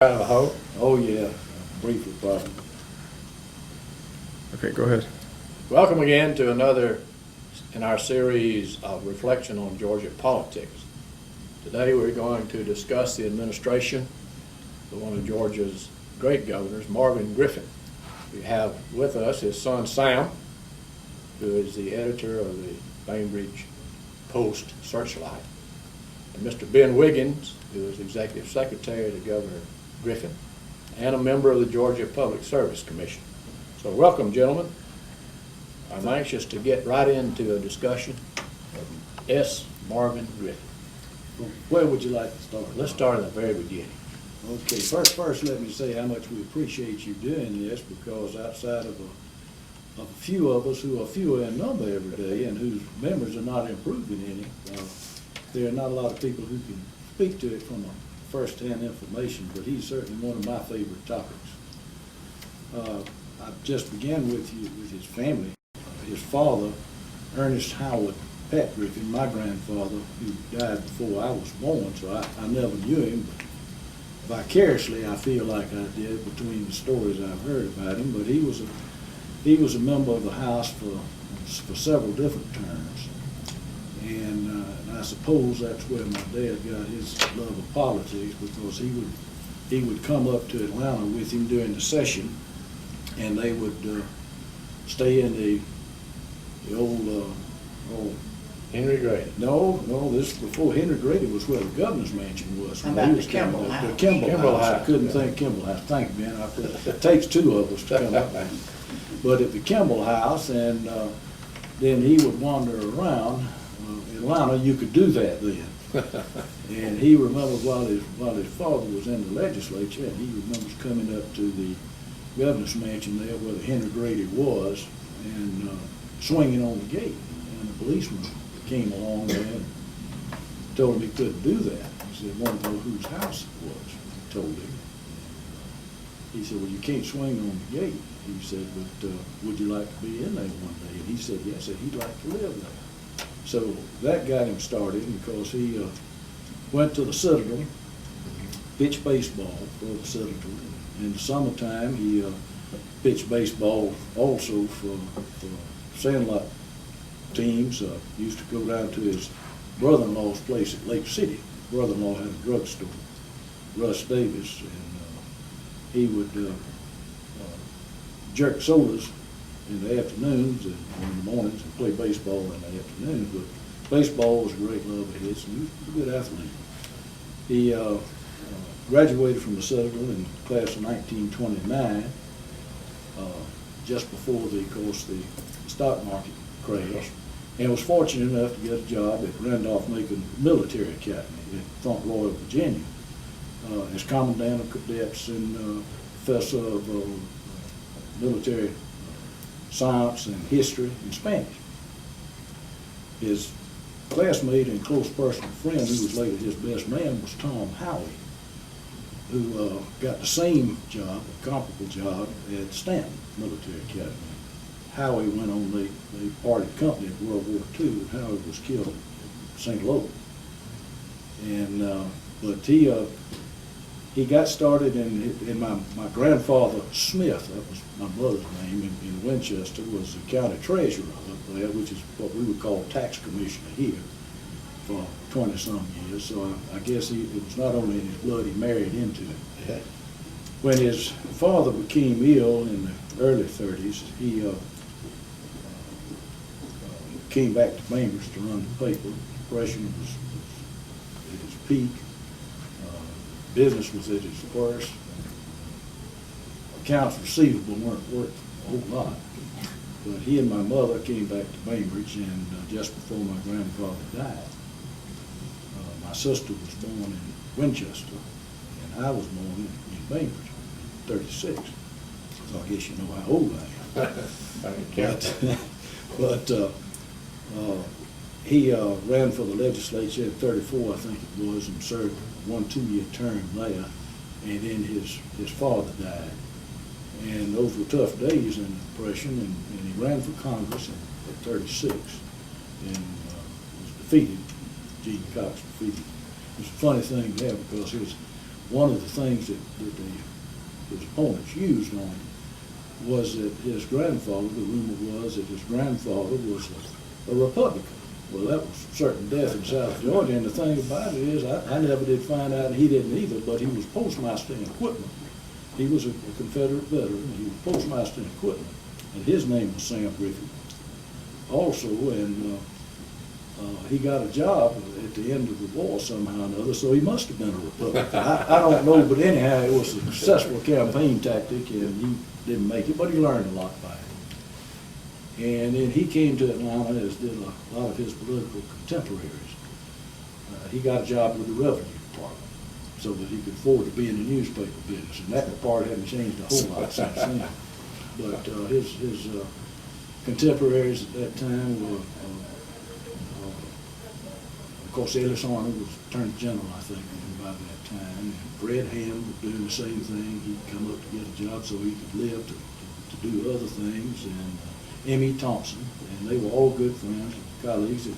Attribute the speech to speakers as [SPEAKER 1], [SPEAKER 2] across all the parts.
[SPEAKER 1] I hope.
[SPEAKER 2] Oh, yeah, briefly, probably.
[SPEAKER 3] Okay, go ahead.
[SPEAKER 1] Welcome again to another in our series of reflection on Georgia politics. Today we're going to discuss the administration of one of Georgia's great governors, Marvin Griffin. We have with us his son Sam, who is the editor of the Bainbridge Post-Searchlight, and Mr. Ben Wiggins, who is executive secretary to Governor Griffin, and a member of the Georgia Public Service Commission. So welcome, gentlemen. I'm anxious to get right into a discussion of S. Marvin Griffin.
[SPEAKER 2] Where would you like to start?
[SPEAKER 1] Let's start at the very beginning.
[SPEAKER 2] Okay, first let me say how much we appreciate you doing this, because outside of a few of us who are fewer in number every day and whose members are not improving any, there are not a lot of people who can speak to it from a first-hand information, but he's certainly one of my favorite topics. I just began with his family. His father, Ernest Howard Pat Griffin, my grandfather, who died before I was born, so I never knew him, but vicariously I feel like I did between the stories I've heard about him. But he was a member of the House for several different terms, and I suppose that's where my dad got his love of politics, because he would come up to Atlanta with him during the session, and they would stay in the old
[SPEAKER 1] Henry Grady.
[SPEAKER 2] No, this before Henry Grady was where the governor's mansion was.
[SPEAKER 4] How about the Kimball House?
[SPEAKER 2] The Kimball
[SPEAKER 1] Kimball
[SPEAKER 2] House.
[SPEAKER 1] House.
[SPEAKER 2] I couldn't think Kimball House. Thank you, Ben. It takes two of us to come up with. But at the Kimball House, and then he would wander around Atlanta. You could do that then. And he remembered while his father was in the legislature, and he remembers coming up to the governor's mansion there where the Henry Grady was, and swinging on the gate. And the policeman came along there and told him he couldn't do that. He said, "Want to know whose house it was?" I told him. He said, "Well, you can't swing on the gate." He said, "But would you like to be in there one day?" And he said, "Yes," and he'd like to live there. So that got him started, because he went to the Citadel, pitched baseball for the Citadel. In the summertime, he pitched baseball also for sandlot teams. Used to go down to his brother-in-law's place at Lake City. His brother-in-law had a drugstore, Russ Davis, and he would jerk sodas in the afternoons and in the mornings, and play baseball in the afternoons. But baseball was a great love of his, and he was a good athlete. He graduated from the Citadel in the class of 1929, just before the stock market crash, and was fortunate enough to get a job at Randolph-Macon Military Academy in Front Royal, Virginia, as commandant of cadets and professor of military science and history and Spanish. His classmate and close personal friend, who was later his best man, was Tom Howey, who got the same job, a comparable job, at Stanton Military Academy. Howey went on, they parted company in World War II, and Howey was killed at St. Louis. And but he got started in my grandfather Smith, that was my mother's name, in Winchester, was the county treasurer up there, which is what we would call tax commissioner here, for 20-some years. So I guess it was not only in his blood, he married into it.
[SPEAKER 1] Yeah.
[SPEAKER 2] When his father became ill in the early 30s, he came back to Bainbridge to run the paper. Depression was at its peak. Business was at its worst. Accounts receivable weren't worth a whole lot. But he and my mother came back to Bainbridge, and just before my grandfather died. My sister was born in Winchester, and I was born in Bainbridge, 36. So I guess you know how old I am. But he ran for the legislature at 34, I think it was, and served 1-2-year term there, and then his father died. And those were tough days in the Depression, and he ran for Congress at 36, and was defeated. Gene Cox defeated. It's a funny thing there, because his one of the things that his opponents used on him was that his grandfather, the rumor was that his grandfather was a Republican. Well, that was certain death in South Georgia, and the thing about it is, I never did find out, and he didn't either, but he was postmaster in equipment. He was a Confederate veteran, he was postmaster in equipment, and his name was Sam Griffin also, and he got a job at the end of the war somehow or another, so he must have been a Republican. I don't know, but anyhow, it was a successful campaign tactic, and he didn't make it, but he learned a lot by it. And then he came to Atlanta, as did a lot of his political contemporaries. He got a job with the Revenue Department so that he could afford to be in the newspaper business, and that part hadn't changed a whole lot since then. But his contemporaries at that time were, of course, Ellis Arnold was Attorney General, I think, by that time, and Fred Ham was doing the same thing. He'd come up to get a job so he could live to do other things, and M.E. Thompson, and they were all good friends, colleagues. And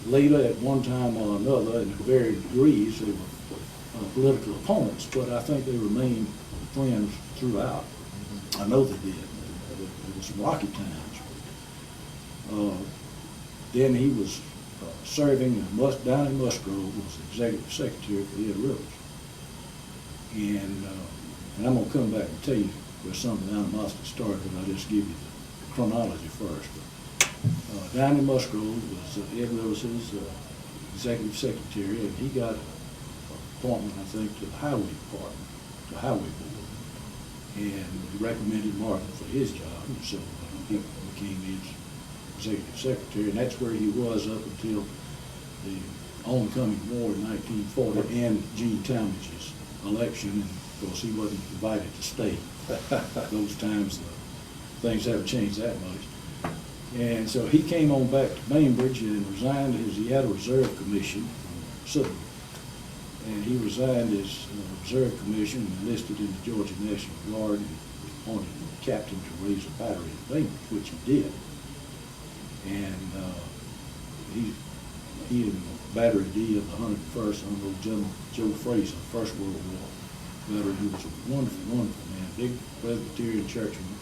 [SPEAKER 2] later, at one time or another, in varying degrees, they were political opponents, but I think they remained friends throughout. I know they did. It was some rocky times. Then he was serving down in Musgrove, was executive secretary for Ed Rivers. And I'm going to come back and tell you where some of the animosity started, but I'll just give you the chronology first. But, down in Musgrove was Ed Rivers' executive secretary, and he got an appointment, I think, to the highway department, the highway board. And he recommended Marvin for his job, and so he became his executive secretary, and that's where he was up until the oncoming war in 1940 and Gene Talmadge's election, and of course he wasn't invited to stay. Those times things haven't changed that much. And so he came on back to Bainbridge and resigned he had a reserve commission from Southern. And he resigned his reserve commission and enlisted in the Georgia National Guard and was appointed captain to raise a battery in Bainbridge, which he did. And he and Battery D of the 101st under General Joe Fraser, First World War veteran, who was a wonderful, wonderful man, big Presbyterian churchman.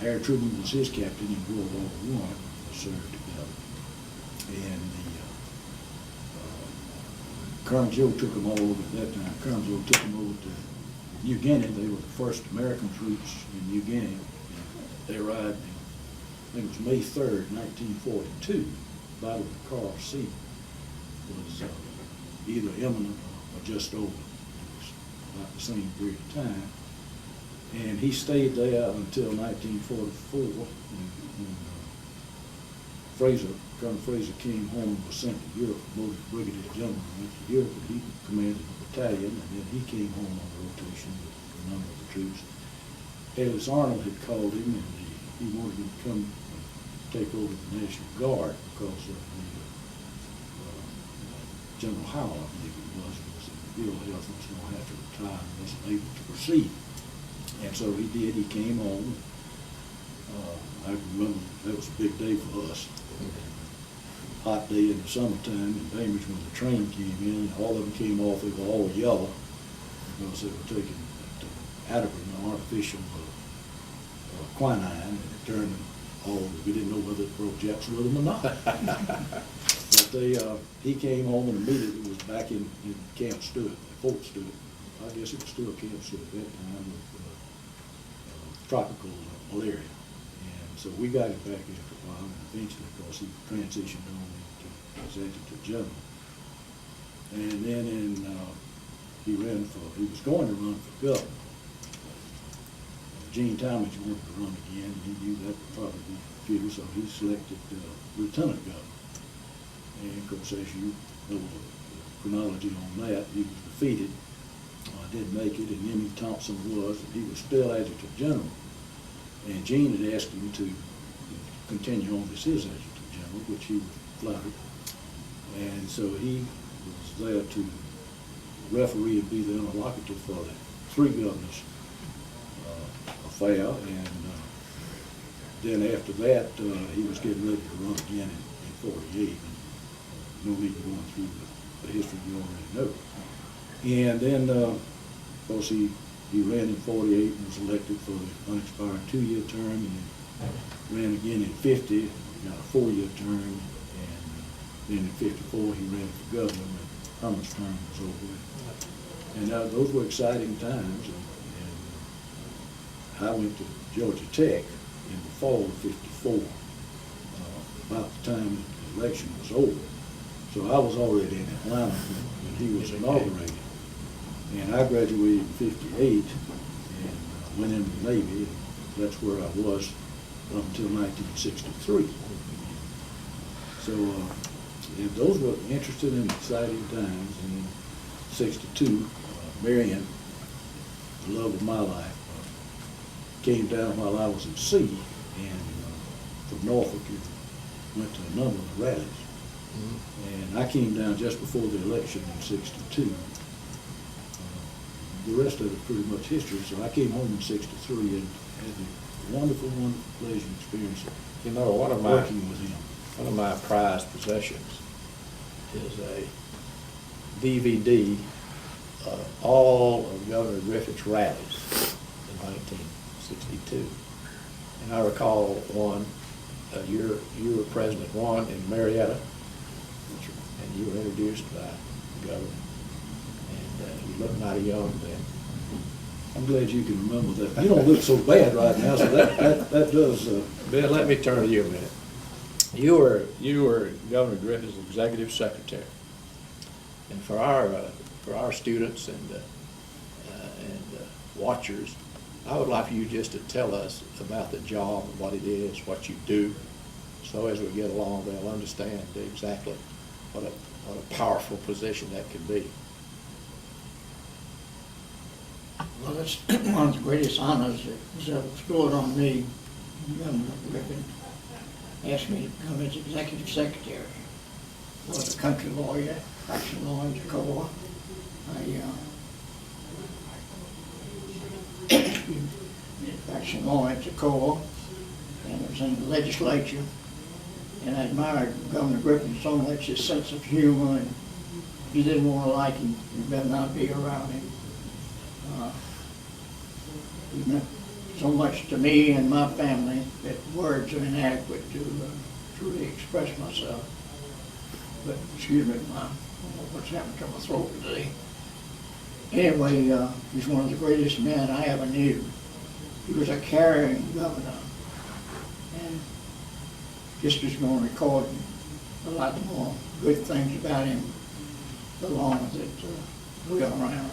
[SPEAKER 2] Harry Truman was his captain in World War I, served together. And Colonel Joe took them all over at that time. Colonel Joe took them over to New Guinea. They were the first American troops in New Guinea. And they arrived I think it was May 3rd, 1942, the Battle of the Coral Sea was either imminent or just over. It was about the same period of time. And he stayed there until 1944 when Colonel Fraser came home and was sent to Europe, promoted to Brigadier General, and went to Europe, and he commanded a battalion, and then he came home on rotation with a number of the troops. Ellis Arnold had called him, and he wanted him to come and take over the National Guard because of the General Howell, I believe it was in ill health and was going to have to retire and wasn't able to proceed. And so he did. He came on. I remember that was a big day for us. Hot day in the summertime in Bainbridge when the train came in. All of them came off. They were all yellow because they were taking Atterbury, an artificial quinine, and it turned them all. We didn't know whether it broke Jack's rhythm or not. But he came home and immediately was back in Camp Stewart, Fort Stewart. I guess it was still Camp Stewart at that time with tropical malaria. And so we got him back after a while, and eventually, of course, he transitioned on into executive general. And then he was going to run for governor. Gene Talmadge wanted to run again, and he knew that would probably be futile, so he selected lieutenant governor. And of course, as you know the chronology on that, he was defeated. Didn't make it, and M.E. Thompson was, and he was still adjutant general. And Gene had asked him to continue on as his adjutant general, which he was flattered. And so he was there to referee and be the interlocutor for the three governors affair. And then after that, he was getting ready to run again in 48. No need to go through the history you already know. And then, of course, he ran in 48 and was elected for the unexpired 2-year term, and ran again in 50, got a 4-year term, and then in 54 he ran for governor when Herman's term was over with. And those were exciting times, and I went to Georgia Tech in the fall of 54, about the time the election was over. So I was already in Atlanta when he was inaugurated. And I graduated in 58 and went into the Navy. And that's where I was up until 1963. So and those were interesting and exciting times. And in 62, Marion, the love of my life, came down while I was at sea, and from Norfolk went to a number of rallies. And I came down just before the election in 62. The rest of it pretty much history. So I came home in 63 and had a wonderful, wonderful pleasure and experience
[SPEAKER 1] You know,
[SPEAKER 2] working with him.
[SPEAKER 1] one of my prized possessions is a DVD of all of Governor Griffith's rallies in 1962. And I recall one, you were President one in Marietta, and you were introduced by the governor. And you looked mighty young then.
[SPEAKER 2] I'm glad you can remember that. You don't look so bad right now, so that does.
[SPEAKER 1] Bill, let me turn to you a minute. You were Governor Griffin's executive secretary, and for our students and watchers, I would like you just to tell us about the job, what it is, what you do, so as we get along, they'll understand exactly what a powerful position that could be.
[SPEAKER 3] Well, that's one of the greatest honors that was ever bestowed on me. Governor Griffin asked me to become his executive secretary. I was a country lawyer, faction law in Tacoma. Faction law in Tacoma, and I was in the legislature. And I admired Governor Griffin so much, his sense of humor, and if you didn't want to like him, you better not be around him. He meant so much to me and my family that words are inadequate to truly express myself. But excuse me, I don't know what's happened to my throat today. Anyway, he's one of the greatest men I ever knew. He was a caring governor, and just as going to record a lot more good things about him the longer that we're around.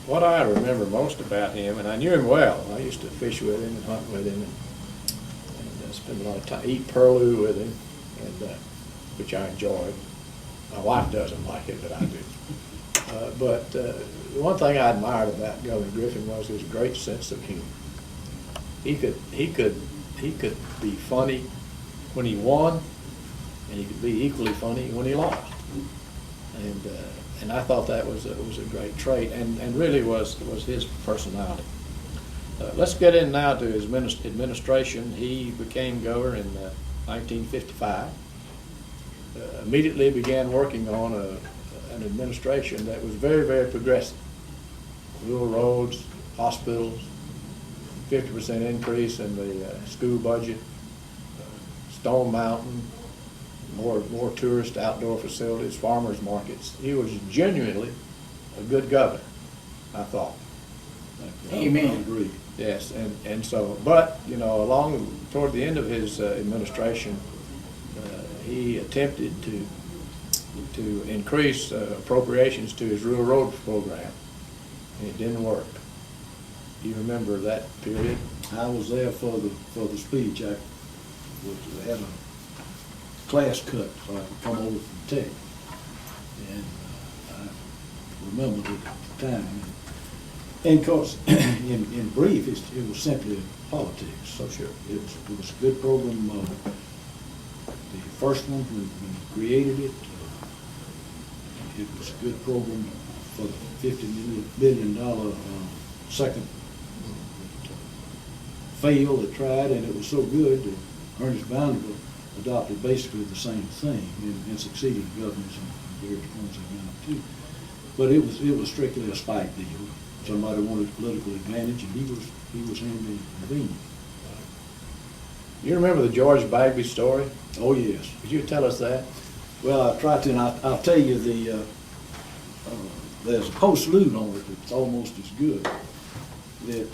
[SPEAKER 1] What I remember most about him, and I knew him well, I used to fish with him and hunt with him and spend a lot of time, eat purloo with him, and which I enjoyed. My wife doesn't like it, but I do. But one thing I admired about Governor Griffin was his great sense of humor. He could be funny when he won, and he could be equally funny when he lost. And I thought that was a great trait, and really was his personality. Let's get in now to his administration. He became governor in 1955. Immediately began working on an administration that was very, very progressive. Rural roads, hospitals, 50% increase in the school budget, Stone Mountain, more tourist outdoor facilities, farmers markets. He was genuinely a good governor, I thought.
[SPEAKER 3] Amen.
[SPEAKER 2] I agree.
[SPEAKER 1] Yes, and so, but, you know, toward the end of his administration, he attempted to increase appropriations to his rural road program, and it didn't work. Do you remember that period?
[SPEAKER 2] I was there for the speech. I had a class cut so I could come over from Tech, and I remembered it at the time. And of course, in brief, it was simply politics.
[SPEAKER 1] So sure.
[SPEAKER 2] It was a good program. The first one, when he created it, it was a good program for the $50 million second. It failed, it tried, and it was so good that Ernest Vanderbilt adopted basically the same thing, and succeeding governors in various points of time too. But it was strictly a spite deal. Somebody wanted political advantage, and he was handling convenient.
[SPEAKER 1] You remember the George Bainbridge story?
[SPEAKER 2] Oh, yes.
[SPEAKER 1] Could you tell us that?
[SPEAKER 2] Well, I tried to, and I'll tell you there's a post-salute on it that's almost as good. That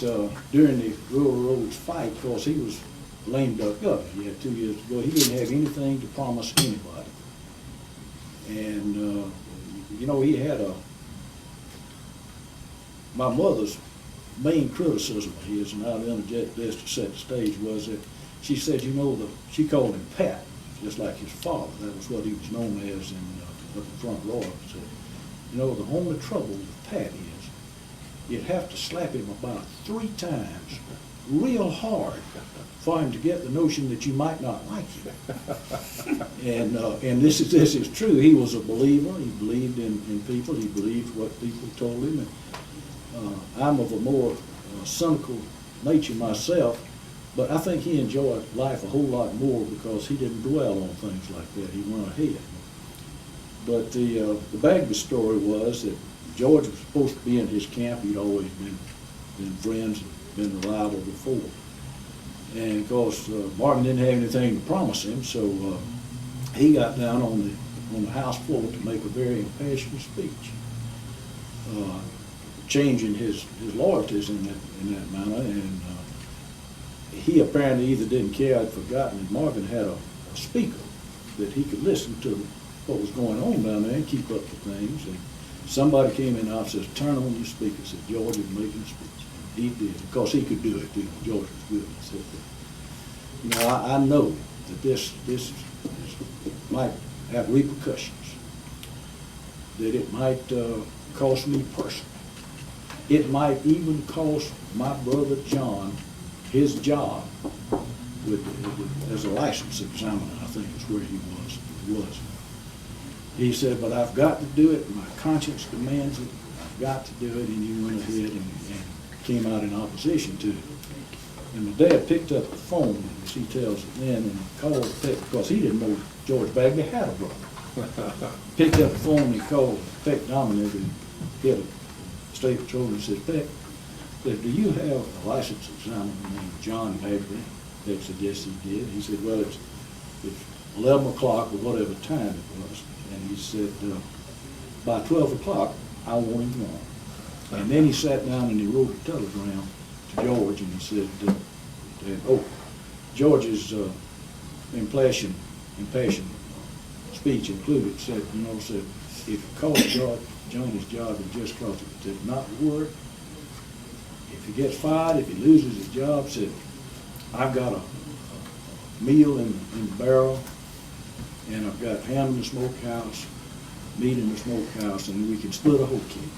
[SPEAKER 2] during the Rural Roads fight, of course, he was lame duck governor. He had 2 years to go. He didn't have anything to promise anybody. And, he had my mother's main criticism of his, and I'll interject this to set the stage, was that she said, she called him Pat, just like his father. That was what he was known as in the front row. Said, the only trouble with Pat is you'd have to slap him about 3 times real hard for him to get the notion that you might not like him. And this is true. He was a believer. He believed in people. He believed what people told him. And I'm of a more cynical nature myself, but I think he enjoyed life a whole lot more because he didn't dwell on things like that. He went ahead. But the Bainbridge story was that George was supposed to be in his camp. He'd always been friends, been reliable before. And of course, Marvin didn't have anything to promise him, so he got down on the House floor to make a very impassioned speech, changing his loyalties in that manner. And he apparently either didn't care or had forgotten that Marvin had a speaker that he could listen to what was going on down there and keep up with things. And somebody came in and says, "Turn on your speaker." Said George is making a speech. And he did, because he could do it too. George was good. He said, I know that this might have repercussions, that it might cost me personally. It might even cost my brother John his job as a license examiner, I think is where he was. He said, but I've got to do it. My conscience demands it. I've got to do it. And he went ahead and came out in opposition to it. And my dad picked up the phone, as he tells it then, and called Peck, because he didn't know George Bagley had a brother. Picked up the phone and he called Peck Dominic, and head of State Patrol, and said, Peck, said, do you have a license examiner named John Bagley? Peck said, yes, he did. He said, well, it's 11 o'clock or whatever time it was. And he said, by 12 o'clock, I want him gone. And then he sat down and he wrote a telegram to George, and he said, George's impassioned speech included, said, if it costs John his job, it just cost him. He said, not work. If he gets fired, if he loses his job, said, I've got a meal in the barrel, and I've got ham in the smokehouse, meat in the smokehouse, and we can split a whole kid.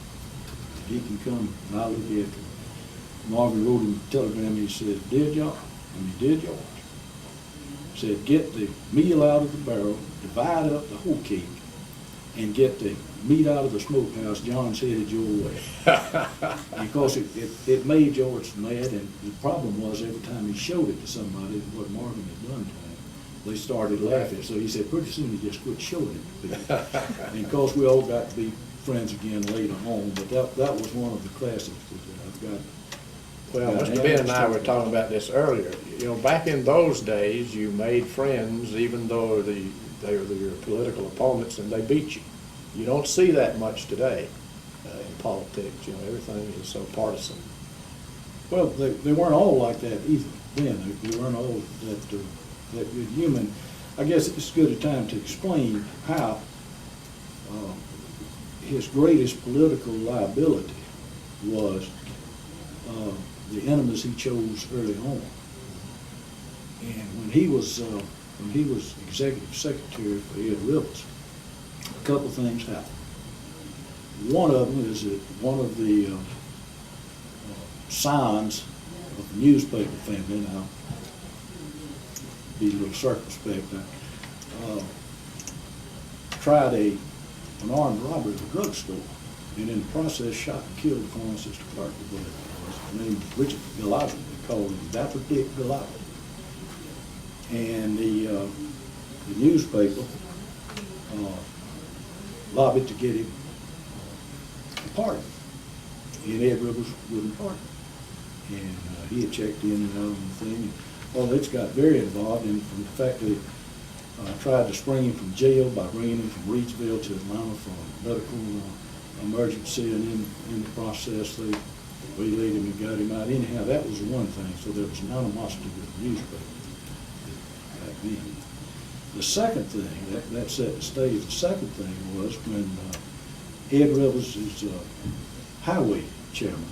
[SPEAKER 2] He can come and I'll look after him. Marvin wrote him a telegram. He said, dear George, said, get the meal out of the barrel, divide up the whole cake, and get the meat out of the smokehouse. John's headed your way. Because it made George mad, and the problem was every time he showed it to somebody, what Marvin had done to him, they started laughing. So he said, pretty soon he just quit showing it to people. And of course, we all got to be friends again later on, but that was one of the classics that I've got.
[SPEAKER 1] Well, Mr. Ben and I were talking about this earlier. Back in those days, you made friends even though they were your political opponents and they beat you. You don't see that much today in politics. Everything is so partisan.
[SPEAKER 2] Well, they weren't all like that either then. They weren't all that good human. I guess it's as good a time to explain how his greatest political liability was the enemies he chose early on. And when he was executive secretary for Ed Rivers, a couple things happened. One of them is that one of the sons of the newspaper family, now be a little circumspect, tried an armed robbery at a drugstore, and in the process shot and killed the pharmacist Clark, his name was Richard Galazzi. They called him Dapper Dick Galazzi. And the newspaper lobbied to get him pardon. And Ed Rivers wouldn't pardon. And he had checked in and out on the thing. And, well, it's got very involved in from the fact that they tried to spring him from jail by bringing him from Reedsville to Atlanta for a medical emergency, and in the process they waylaid him and got him out. Anyhow, that was the one thing. So there was an animosity with the newspaper back then. The second thing, that set the stage, the second thing was when Ed Rivers is highway chairman,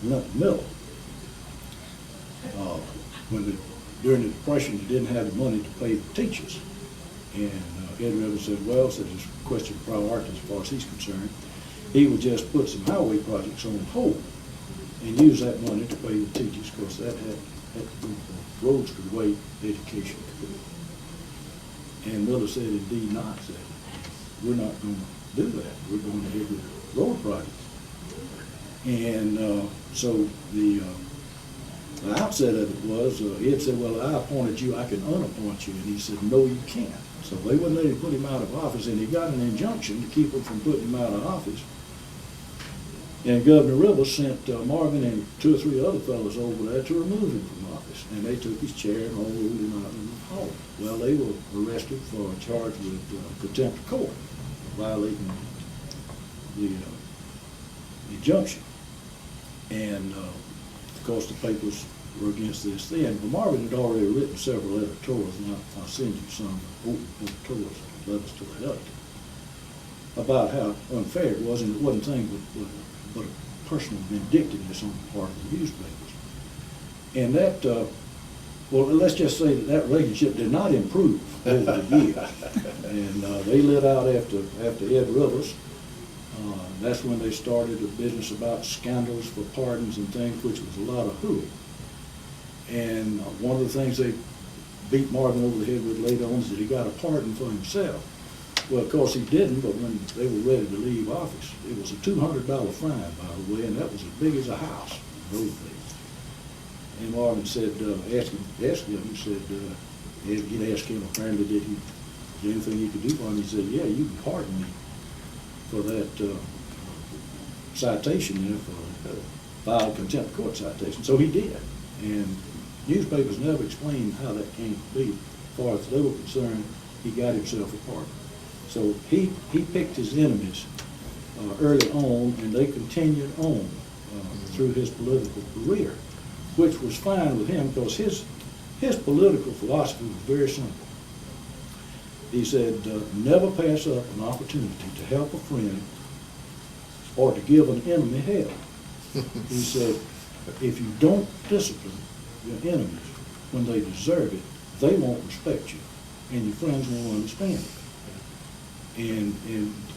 [SPEAKER 2] Miller. During the Depression, he didn't have the money to pay the teachers. And Ed Rivers said, well, said it's a question of priority as far as he's concerned. He would just put some highway projects on hold and use that money to pay the teachers, because that had to be for roads could wait, education could. And Miller said, indeed not, said, we're not going to do that. We're going to do the road projects. And so the outset of it was, Ed said, well, I appointed you, I can unappoint you. And he said, no, you can't. So they wouldn't let him put him out of office, and he got an injunction to keep him from putting him out of office. And Governor Rivers sent Marvin and 2 or 3 other fellows over there to remove him from office. And they took his chair and hauled him out in the hall. Well, they were arrested for a charge with contempt of court, violating the injunction. And of course, the papers were against this then. But Marvin had already written several editorials, and I'll send you some open editorials, letters to the editor, about how unfair it was, and it wasn't anything but a personal vindictiveness on the part of the newspapers. And that, well, let's just say that relationship did not improve over the years. And they lit out after Ed Rivers. That's when they started a business about scandals for pardons and things, which was a lot of hooey. And one of the things they beat Marvin over the head with later on is that he got a pardon for himself. Well, of course he didn't, but when they were ready to leave office, it was a $200 fine, by the way, and that was as big as a house in those days. And Marvin said, asked him, he said, he'd asked him apparently, is there anything he could do for him? He said, yeah, you can pardon me for that citation there, for filed contempt court citation. So he did. And newspapers never explained how that came to be. As far as they were concerned, he got himself a pardon. So he picked his enemies early on, and they continued on through his political career, which was fine with him because his political philosophy was very simple. He said, never pass up an opportunity to help a friend or to give an enemy hell. He said, if you don't discipline your enemies when they deserve it, they won't respect you, and your friends won't understand it. And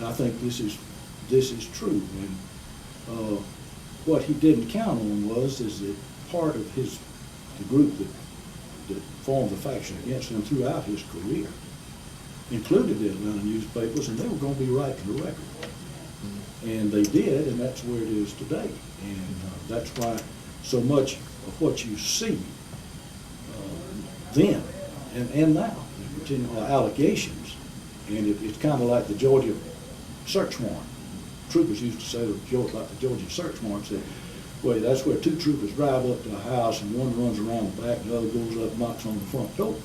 [SPEAKER 2] I think this is true. And what he didn't count on is that part of the group that formed the faction against him throughout his career included the Atlanta newspapers, and they were going to be writing the record. And they did, and that's where it is today. And that's why so much of what you see then and now, are allegations. And it's kind of like the Georgia search warrant. Troopers used to say like the Georgia search warrant said, well, that's where 2 troopers drive up to a house and one runs around the back and the other goes up and knocks on the front door.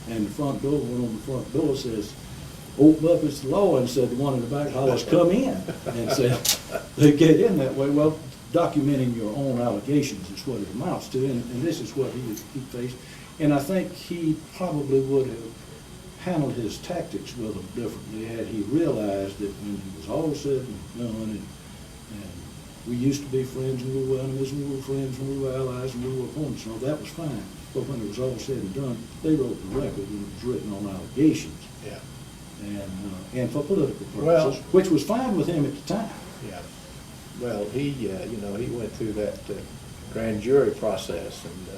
[SPEAKER 2] And the front door, one on the front door says, open up, it's the law, and said the one in the back hollers, come in. And said, they get in that way. Well, documenting your own allegations is what it amounts to, and this is what he faced. And I think he probably would have handled his tactics with them differently had he realized that when he was all said and done, and we used to be friends and we were enemies and we were friends and we were allies and we were opponents, and all that was fine. But when it was all said and done, they wrote the record and it was written on allegations. Yeah. And for political purposes, which was fine with him at the time.
[SPEAKER 1] Yeah. Well, he went through that grand jury process and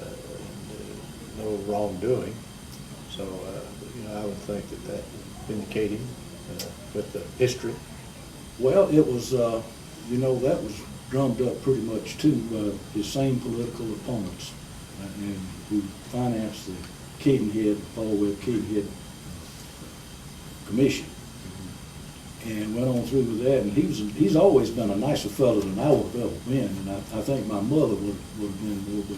[SPEAKER 1] no wrongdoing. So, I would think that vindicated him with the history.
[SPEAKER 2] Well, it was, that was drummed up pretty much too by his same political opponents and who financed the Cadenhead, Paul Webb Cadenhead Commission. and went on through with that, and he's always been a nicer fellow than I would have ever been, and I think my mother would have been more, but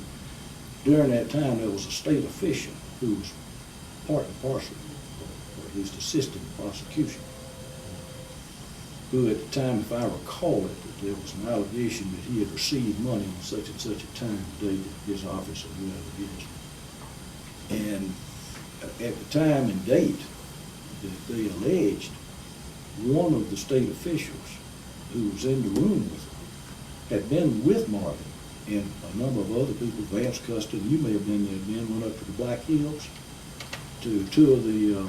[SPEAKER 2] during that time, there was a state official who was part and parcel, or at least assisting the prosecution, who at the time, if I recall it, that there was an allegation that he had received money on such and such a time, the day that his office or whoever it is. And at the time and date that they alleged, one of the state officials who was in the room with him had been with Marvin and a number of other people. Vance Custon, you may have been there then, went up to the Black Hills to tour the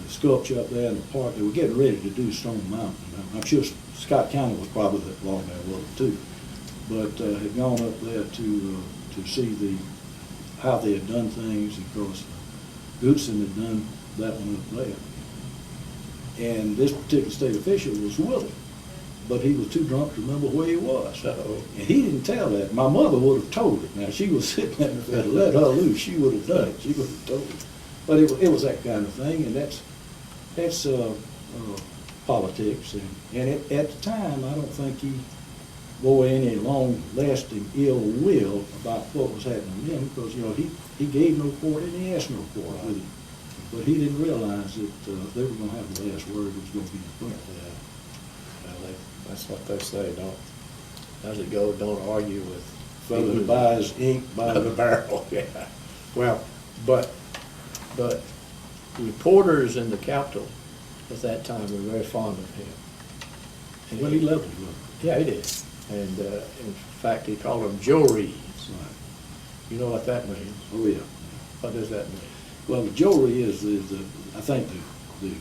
[SPEAKER 2] sculpture up there in the park. They were getting ready to do Stone Mountain. I'm sure Scott County was probably along there with it too, but had gone up there to see how they had done things. Of course, Goodson had done that one up there. And this particular state official was with him, but he was too drunk to remember where he was.
[SPEAKER 1] Uh-oh.
[SPEAKER 2] And he didn't tell that. My mother would have told it. Now, she was sitting there, if I'd let her loose, she would have done it. She would have told it. But it was that kind of thing, and that's politics. And at the time, I don't think he bore any long-lasting ill will about what was happening to him, because, he gave no court and he asked no court with him. But he didn't realize that they were going to have the last word. It was going to be the point.
[SPEAKER 1] Yeah. Well, that's what they say. How's it go? Don't argue with
[SPEAKER 2] Fellow who buys ink by the barrel.
[SPEAKER 1] Yeah. Well, but reporters in the Capitol at that time were very fond of him. And
[SPEAKER 2] Well, he loved it.
[SPEAKER 1] Yeah, he did. And in fact, he called them Joe Reeves.
[SPEAKER 2] Right.
[SPEAKER 1] You know what that means?
[SPEAKER 2] Oh, yeah.
[SPEAKER 1] What does that mean?
[SPEAKER 2] Well, the Jory is I think the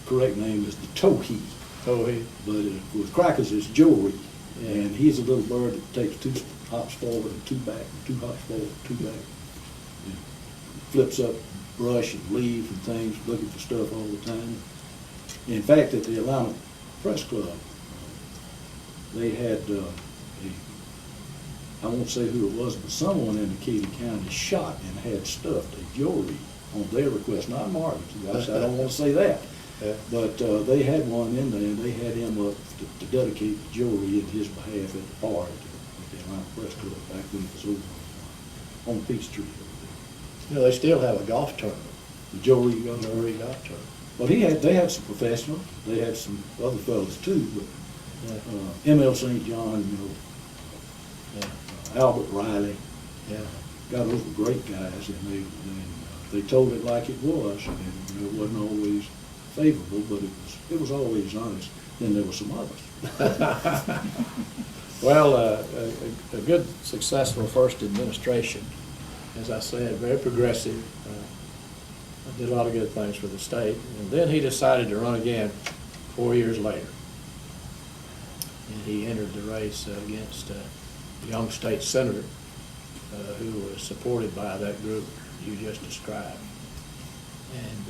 [SPEAKER 2] correct name is the towhee.
[SPEAKER 1] Towhee.
[SPEAKER 2] But with crackers, it's Jory.
[SPEAKER 1] Yeah.
[SPEAKER 2] And he's a little bird that takes 2 hops forward and 2 back, and 2 hops forward and 2 back. And flips up brush and leaves and things, looking for stuff all the time. In fact, at the Atlanta Press Club, they had I won't say who it was, but someone in Decatur County shot and had stuffed a Jory on their request, not Marvin's. I don't want to say that.
[SPEAKER 1] Yeah.
[SPEAKER 2] But they had one in there, and they had him up to dedicate the Jory in his behalf at the bar at the Atlanta Press Club back when it was over on Peachtree over
[SPEAKER 1] They still have a golf tournament.
[SPEAKER 2] there. The Jory
[SPEAKER 1] Jory golf tournament.
[SPEAKER 2] Well, they had some professionals. They had some other fellas too, but
[SPEAKER 1] Yeah.
[SPEAKER 2] M.L. St. John,
[SPEAKER 1] Yeah.
[SPEAKER 2] Albert Riley.
[SPEAKER 1] Yeah.
[SPEAKER 2] God, those were great guys, and they told it like it was, and it wasn't always favorable, but it was always honest. Then there were some others.
[SPEAKER 1] Well, a good, successful first administration, as I said, very progressive. Did a lot of good things for the state. And then he decided to run again 4 years later. And he entered the race against a young state senator who was supported by that group you just described. And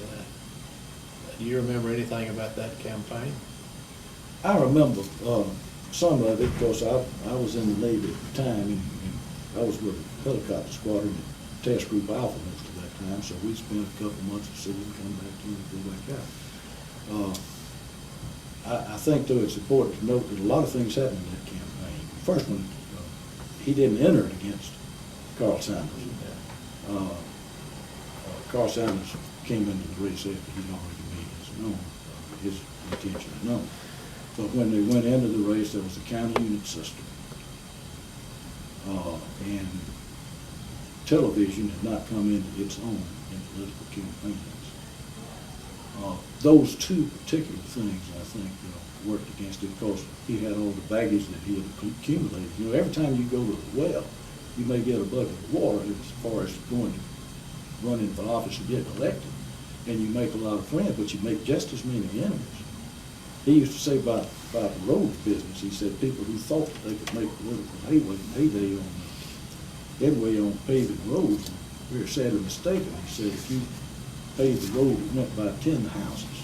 [SPEAKER 1] do you remember anything about that campaign?
[SPEAKER 2] I remember some of it because I was in the Navy at the time, and I was with a helicopter squadron at Task Group Alpha most of that time, so we spent a couple months at sea and come back in and go back out. I think, though, it's important to note that a lot of things happened in that campaign. The first one, he didn't enter it against Carl Sanders. Carl Sanders came into the race after he'd already made his intention known. But when they went into the race, there was the county unit system. And television had not come into its own in political campaigns. Those two particular things, I think, worked against it because he had all the baggage that he had accumulated. Every time you go to the well, you may get a bucket of water as far as going to running for office and getting elected. And you make a lot of friends, but you make just as many enemies. He used to say about the road business, he said people who thought that they could make political heyday on headway on paving roads, we were sadly mistaken. He said if you paved the road that went by 10 houses,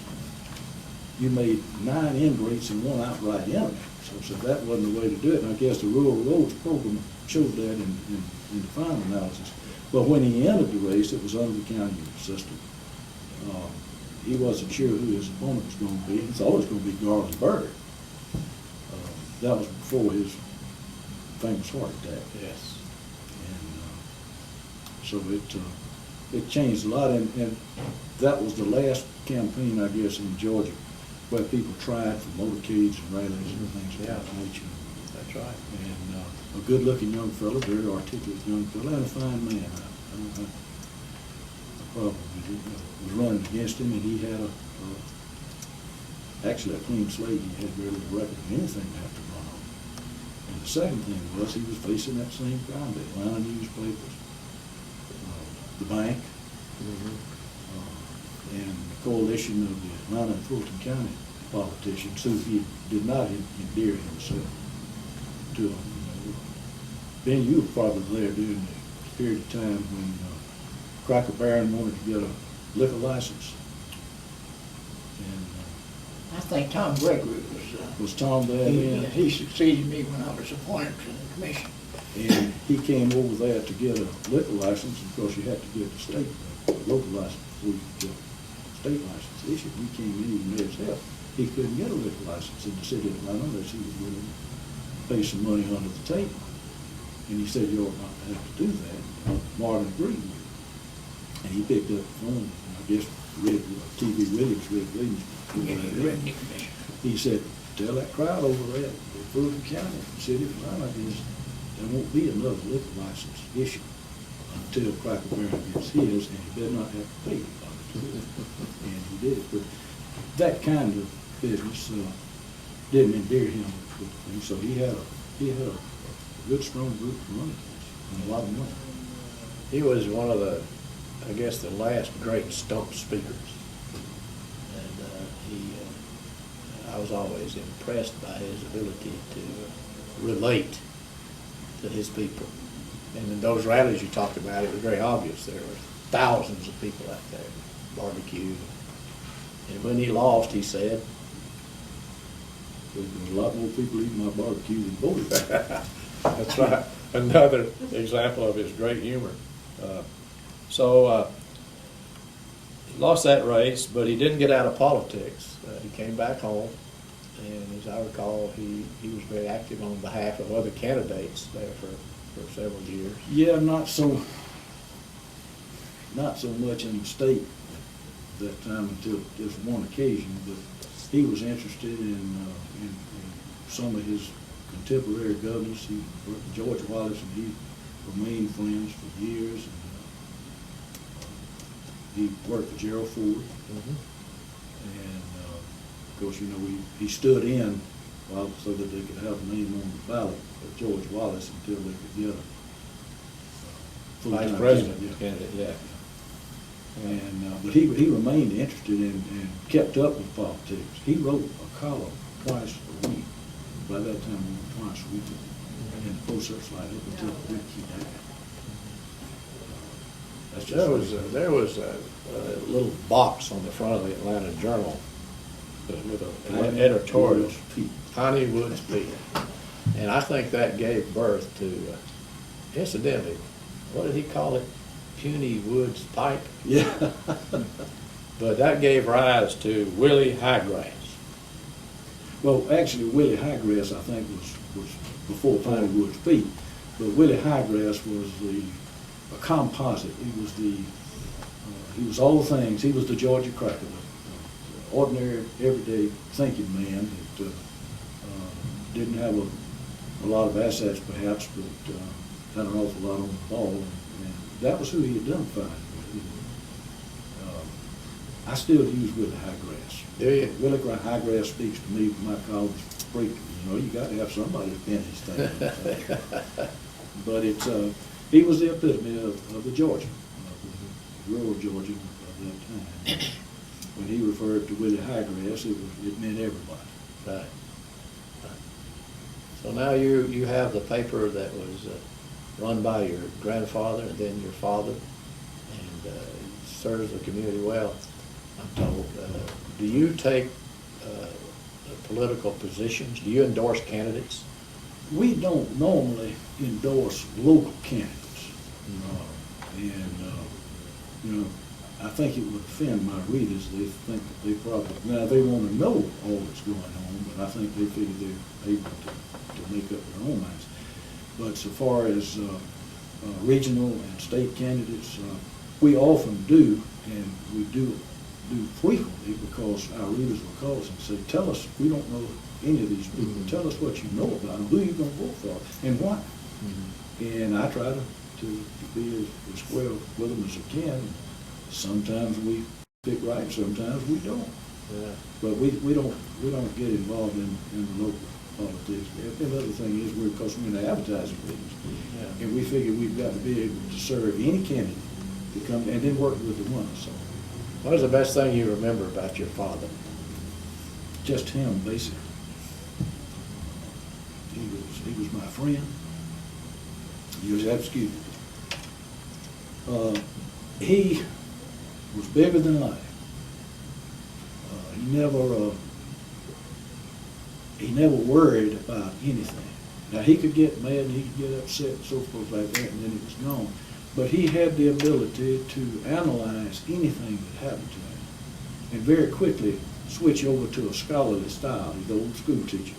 [SPEAKER 2] you made 9 ingrates and 1 outright enemy. So I said that wasn't the way to do it. And I guess the Rural Roads program showed that in the final analysis. But when he entered the race, it was under the county unit system. he wasn't sure who his opponent was going to be. He thought it was going to be Garland Byrd. That was before his famous heart attack.
[SPEAKER 1] Yes.
[SPEAKER 2] And so it changed a lot, and that was the last campaign, I guess, in Georgia where people tried for motorcades and rallies and things of that nature.
[SPEAKER 1] That's right.
[SPEAKER 2] And a good-looking young fellow, very articulate young fellow, and a fine man. I don't have a problem with it. Was running against him, and he had actually a clean slate. He had very little record of anything to have to run on. And the second thing was he was facing that same crowd, the Atlanta newspapers, the bank, and the coalition of the Atlanta and Fulton County politicians who he did not endear himself to them. Ben, you were probably there during the period of time when Cracker Barron wanted to get a liquor license. And
[SPEAKER 3] I think Tom Gregory
[SPEAKER 2] was Tom there then?
[SPEAKER 3] he succeeded me when I was appointed to the commission.
[SPEAKER 2] And he came over there to get a liquor license, and of course you had to get the local license before you could get a state license issued. He came in, even there as hell. He couldn't get a liquor license in the city of Atlanta unless he was willing to pay some money under the table. And he said, you ought not to have to do that. Marvin agreed with him. And he picked up the phone, and I guess TV Wiggins, he said, tell that crowd over there in Fulton County, the city of Atlanta, there won't be another liquor license issued until Cracker Barron gets his, and he better not have to pay anybody. And he did it. But that kind of business didn't endear him with things, so he had a good, strong group of money and a lot of money.
[SPEAKER 1] He was one of the, I guess, the last great stump speakers. And I was always impressed by his ability to relate to his people. And in those rallies you talked about, it was very obvious. There were thousands of people out there, barbecue. And when he lost, he said,
[SPEAKER 2] There's been a lot more people eating my barbecue than voted.
[SPEAKER 1] that's right. Another example of his great humor. He lost that race, but he didn't get out of politics. He came back home, and as I recall, he was very active on behalf of other candidates there for several years.
[SPEAKER 2] Yeah, not so much in the state at that time until just one occasion, but he was interested in some of his contemporary governors. He worked with George Wallace, and he remained friends for years. And, he worked for Gerald Ford, and of course, you know, he stood in so that they could have a name on the ballot for George Wallace until they could get a full-time
[SPEAKER 1] Vice President
[SPEAKER 2] candidate.
[SPEAKER 1] yeah.
[SPEAKER 2] And but he remained interested and kept up with politics. He wrote a column twice a week. By that time, we were twice a week in the Post-Searchlight up until the week he died. That's just
[SPEAKER 1] There was a little box on the front of the Atlanta Journal with an editorial, Tiny Woods Pete. And I think that gave birth to, incidentally, what did he call it? Puny Woods Pipe?
[SPEAKER 2] Yeah.
[SPEAKER 1] But that gave rise to Willie Highgrass.
[SPEAKER 2] Well, actually, Willie Highgrass, I think, was before Tiny Woods Pete. But Willie Highgrass was a composite. He was all the things. He was the Georgia Cracker, the ordinary, everyday thinking man that didn't have a lot of assets, perhaps, but had an awful lot on the ball. And that was who he identified with. I still use Willie Highgrass.
[SPEAKER 1] Do you?
[SPEAKER 2] Willie Highgrass speaks to me from my college break. You know, you got to have somebody to pin his thing. But he was the epitome of the Georgian, rural Georgian of that time. When he referred to Willie Highgrass, it meant everybody.
[SPEAKER 1] Right. So now you have the paper that was run by your grandfather and then your father, and serves the community well, I'm told. Do you take political positions? Do you endorse candidates?
[SPEAKER 2] We don't normally endorse local candidates. You know, I think it would offend my readers. They think that they probably, now they want to know all that's going on, but I think they figure they're able to make up their own minds. But so far as regional and state candidates, we often do, and we do frequently, because our readers will call us and say, tell us, we don't know any of these people, tell us what you know about them, who you're going to vote for, and why. And I try to be as square with them as I can. Sometimes we pick right, sometimes we don't.
[SPEAKER 1] Yeah.
[SPEAKER 2] But we don't get involved in the local politics. And the other thing is because we're in the advertising business.
[SPEAKER 1] Yeah.
[SPEAKER 2] And we figure we've got to be able to serve any candidate to come and then work with the winner. So
[SPEAKER 1] What is the best thing you remember about your father?
[SPEAKER 2] just him, basically. He was my friend. He was executed. He was bigger than life. He never worried about anything. Now, he could get mad and he could get upset and so forth like that, and then he was gone. But he had the ability to analyze anything that happened to him and very quickly switch over to a scholarly style. He's the old school teacher.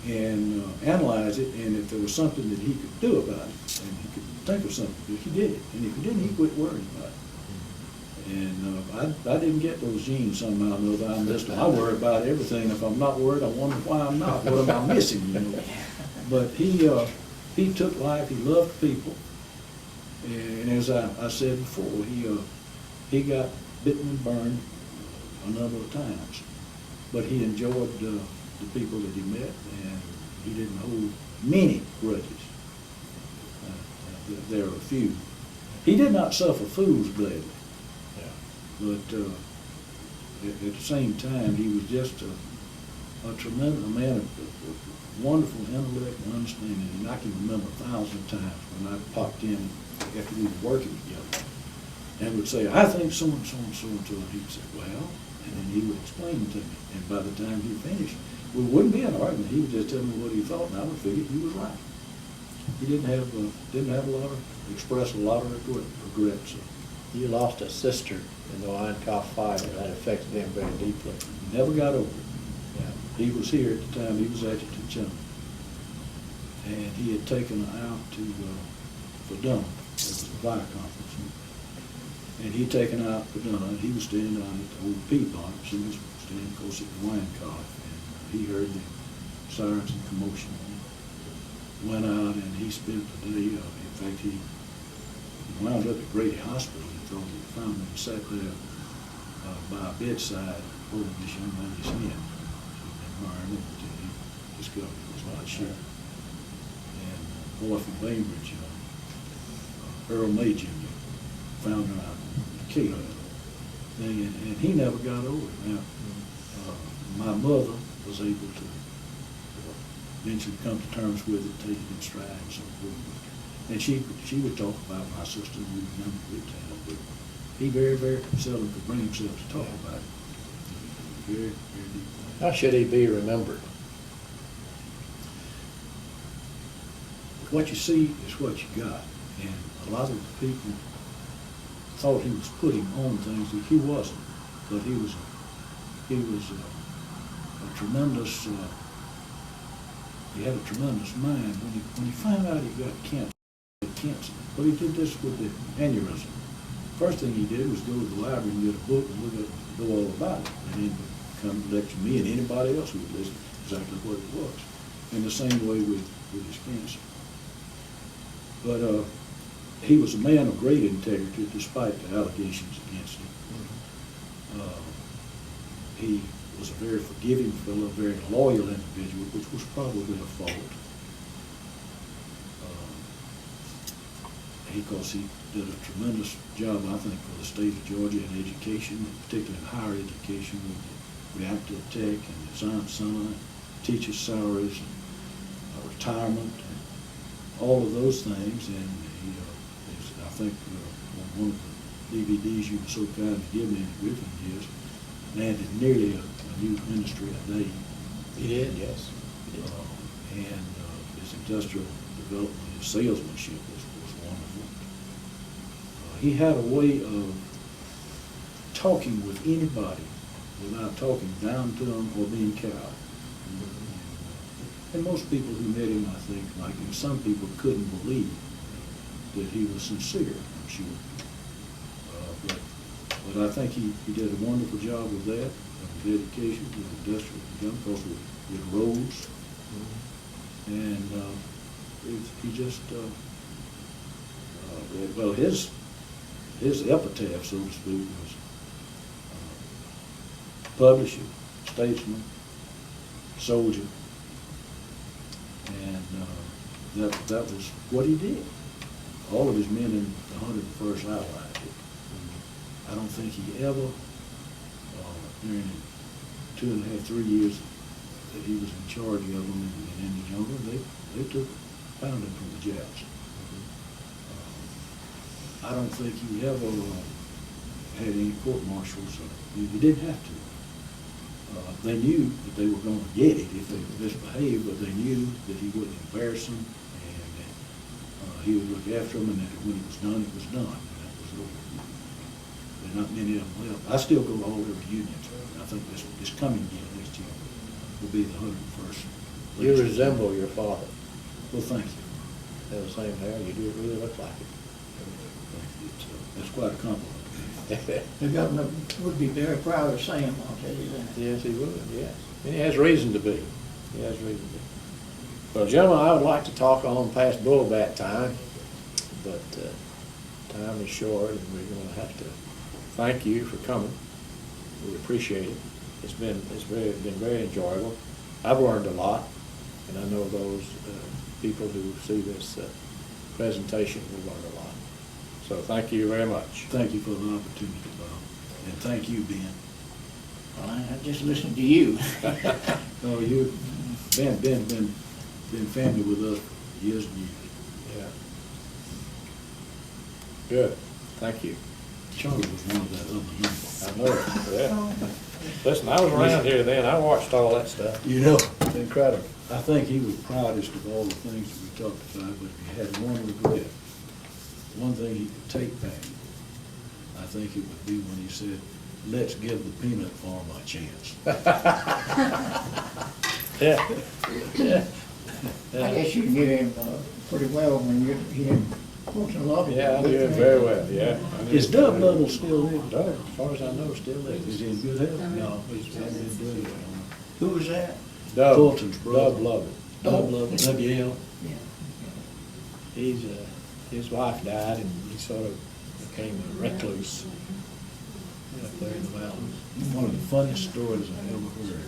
[SPEAKER 2] And analyze it, and if there was something that he could do about it, and he could think of something, he did it. And if he didn't, he quit worrying about it. And I didn't get those genes somehow or another. I worry about everything. If I'm not worried, I wonder why I'm not. What am I missing, you know? But he took life. He loved people. And as I said before, he got bitten and burned a number of times. But he enjoyed the people that he met, and he didn't hold many grudges. There are a few. He did not suffer fools gladly. But at the same time, he was just a tremendous man of wonderful intellect and understanding. And I can remember 1,000 times when I popped in after we were working together and would say, I think so-and-so and so-and-so. And he would say, well, and then he would explain to me. And by the time he finished, we wouldn't be an argument. He would just tell me what he thought, and I would figure he was right. He didn't have express a lot of regrets. So.
[SPEAKER 1] You lost a sister in the Wyandotte fire. That affected him very deeply.
[SPEAKER 2] He never got over it.
[SPEAKER 1] Yeah.
[SPEAKER 2] He was here at the time. He was adjutant general. And he had taken her out for dinner. It was a fire conference. And he'd taken her out for dinner, and he was standing down at the old Pete barn. She was standing close at the Wyandotte. And he heard the sirens and commotion. He went out, and he spent the day. In fact, he wound up at Grady Hospital. He found him and sat there by a bedside holding this young lady's hand. She'd been burned until he discovered it was not she. And a boy from Bainbridge, Earl May Jr., found her out in the cave thing, and he never got over it. Now, my mother was able to eventually come to terms with it, take it in stride and so forth. And she would talk about my sister, we remember good times, but he very, very seldom could bring himself to talk about it. Very, very deep.
[SPEAKER 1] How should he be remembered?
[SPEAKER 2] What you see is what you got. And a lot of the people thought he was putting on things that he wasn't. But he was a tremendous, he had a tremendous mind. When he found out he got cancer, but he did this with the aneurysm. First thing he did was go to the library and get a book and know all about it. And then come lecture me and anybody else who would listen exactly what it was. In the same way with his cancer. But he was a man of great integrity despite the allegations against him. He was a very forgiving fellow, a very loyal individual, which was probably a fault. Because he did a tremendous job, I think, for the state of Georgia in education, particularly in higher education with the reactive tech and design center, teachers' salaries, and retirement, and all of those things. And he is, I think, one of the DVDs you were so kind to give me in the Griffin years, landed nearly a new ministry a day.
[SPEAKER 1] He did, yes.
[SPEAKER 2] And his industrial development, his salesmanship was wonderful. He had a way of talking with anybody without talking down to them or being cowed. And most people who met him, I think, like him, some people couldn't believe that he was sincere, I'm sure. But I think he did a wonderful job with that, of dedication to the district, because with roads. And he just, well, his epitaph, so to speak, was publisher, statesman, soldier, and that was what he did. All of his men in the 101st outlined it. I don't think he ever, during the 2.5, 3 years that he was in charge of them in the jungle, they took pounding from the Japs. I don't think he ever had any court-martials. He didn't have to. They knew that they were going to get it if they misbehaved, but they knew that he wouldn't embarrass them, and that he would look after them, and that when it was done, it was done. And that was over. There are not many of them left. I still go to all their reunions. I think this coming year, next year, will be the 101st.
[SPEAKER 1] You resemble your father.
[SPEAKER 2] Well, thank you.
[SPEAKER 1] They have the same hair. You do really look like it.
[SPEAKER 2] That's quite a compliment.
[SPEAKER 3] The governor would be very proud of Sam, I'll tell you that.
[SPEAKER 1] Yes, he would, yes. And he has reason to be. He has reason to be. Well, gentlemen, I would like to talk on past bullbat time, but time is short, and we're going to have to thank you for coming. We appreciate it. It's been very enjoyable. I've learned a lot, and I know those people who see this presentation will learn a lot. So thank you very much.
[SPEAKER 2] Thank you for the opportunity, Bob. And thank you, Ben.
[SPEAKER 3] Well, I just listened to you.
[SPEAKER 2] No, Ben been family with us for years and years.
[SPEAKER 1] Yeah. Good. Thank you.
[SPEAKER 2] Charlie was one of that other number.
[SPEAKER 1] I know it, yeah. Listen, I was around here then. I watched all that stuff.
[SPEAKER 2] You know,
[SPEAKER 1] It's incredible.
[SPEAKER 2] I think he was proudest of all the things that we talked about, but if he had one regret, one thing he could take back, I think it would be when he said, "Let's give the peanut farm a chance."
[SPEAKER 1] Yeah. Yeah.
[SPEAKER 3] I guess you knew him pretty well when he had folks in love.
[SPEAKER 1] Yeah, I knew him very well, yeah. I knew
[SPEAKER 2] Is
[SPEAKER 1] him
[SPEAKER 2] Doug
[SPEAKER 1] very well.
[SPEAKER 2] Lovell still living?
[SPEAKER 1] Doug, as far as I know, still
[SPEAKER 2] Is
[SPEAKER 1] lives.
[SPEAKER 2] he in good health? No, he's hasn't been doing it.
[SPEAKER 3] Who was that?
[SPEAKER 1] Doug,
[SPEAKER 2] Fulton's brother.
[SPEAKER 1] Doug Lovell.
[SPEAKER 2] Doug Lovell, WL.
[SPEAKER 1] He's, his wife died and he sort of became a recluse up there in the mountains.
[SPEAKER 2] One of the funniest stories I ever heard.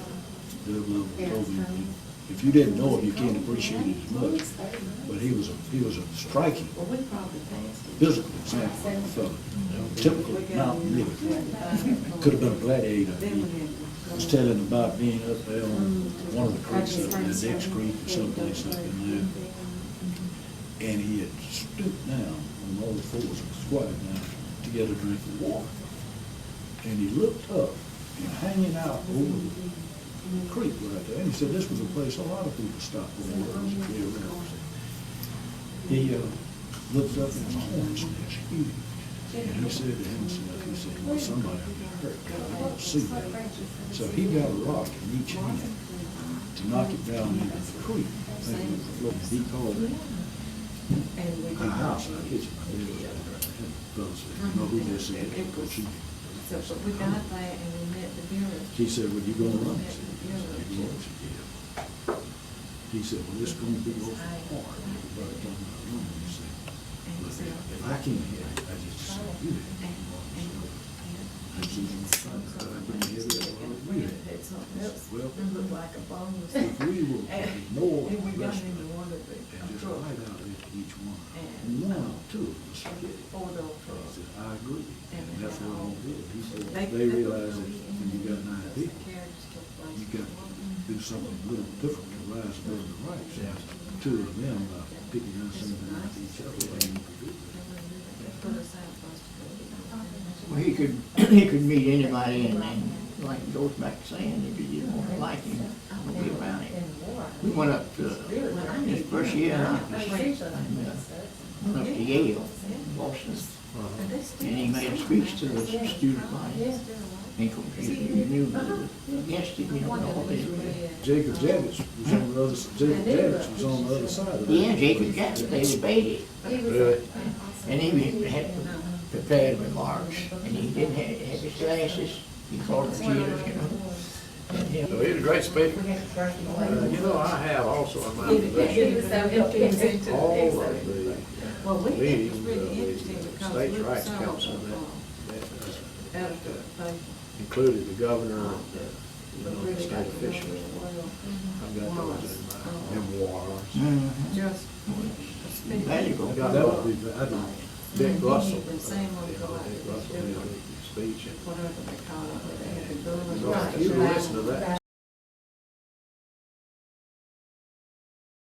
[SPEAKER 2] Doug Lovell told me, if you didn't know him, you can't appreciate it as much. But he was a striking physical example of a fellow. Typical mountain living. Could have been a gladiator. He was telling about being up there on one of the creeks up there, Dix Creek or someplace up in there. And he had stooped down on all the fours and squatted down to get a drink of water. And he looked up and hanging out over the creek right there, and he said this was a place a lot of people stopped for water. He looked up and it was a hornet's nest, huge. And he said to himself, he said, well, somebody will get hurt, I don't see that. So he got a rock in each hand to knock it down into the creek. I think it was floating. He called it a house. I hit you. Fellas, you know who this is? Because
[SPEAKER 4] So, but we got that and we met the village.
[SPEAKER 2] he said, well, you gonna run? I said, "You going?" She said, "Yeah." He said, well, it's gonna be awful hard. Everybody talking about running. He said, look, if I can't hit it, I just say, you hit it. I said, I can't hit it, well, you hit it. Well,
[SPEAKER 4] It looked like a bonus.
[SPEAKER 2] if we will ignore
[SPEAKER 4] And we got
[SPEAKER 2] rest
[SPEAKER 4] into one of the
[SPEAKER 2] and just
[SPEAKER 4] trucks.
[SPEAKER 2] ride out into each one, and one or two of us will get it.
[SPEAKER 4] Four-door
[SPEAKER 2] He
[SPEAKER 4] trucks.
[SPEAKER 2] said, I agree, and that's what we did. He said,
[SPEAKER 4] They-
[SPEAKER 2] they realized that when you got 9 people,
[SPEAKER 4] Carriages took place.
[SPEAKER 2] you got to do something a little different to rise above the ranks. Two of them picking out something like each other, and you could do that.
[SPEAKER 4] They put us out for us to go.
[SPEAKER 3] Well, he could meet anybody and like it goes back to saying, if you didn't want to like him, don't be around him. We went up to, his first year, I went up to Yale, Boston, And he made a speech to the student body. And of course, you knew against him, you don't know what they were.
[SPEAKER 2] Jacob Javits was on the other, Jacob Javits was on the other side of that.
[SPEAKER 3] Yeah, Jacob Jackson, they debated.
[SPEAKER 1] Really?
[SPEAKER 3] And he had prepared remarks, and he didn't have his glasses, he called them cheaters, you know. And he-
[SPEAKER 1] So he's a great speaker. You know, I have also in my possession all of the
[SPEAKER 4] Well, we think
[SPEAKER 1] meetings
[SPEAKER 4] it's
[SPEAKER 1] of
[SPEAKER 4] really interesting
[SPEAKER 1] the
[SPEAKER 4] because
[SPEAKER 1] States'
[SPEAKER 4] we
[SPEAKER 1] Rights
[SPEAKER 4] saw
[SPEAKER 1] Council that
[SPEAKER 4] editor, they
[SPEAKER 1] included the governor and the, the state officials. I've got those in my memoirs.
[SPEAKER 3] Mhm.
[SPEAKER 4] just speak.
[SPEAKER 3] Valuable.
[SPEAKER 1] I got
[SPEAKER 2] That
[SPEAKER 1] one.
[SPEAKER 2] would be, I don't.
[SPEAKER 1] Dick Russell.
[SPEAKER 4] The same one
[SPEAKER 1] You
[SPEAKER 4] go
[SPEAKER 1] know,
[SPEAKER 4] out
[SPEAKER 1] Dick
[SPEAKER 4] and
[SPEAKER 1] Russell
[SPEAKER 4] do
[SPEAKER 1] did a speech and
[SPEAKER 4] whatever they call it, where they had the girls.
[SPEAKER 1] you listen to that.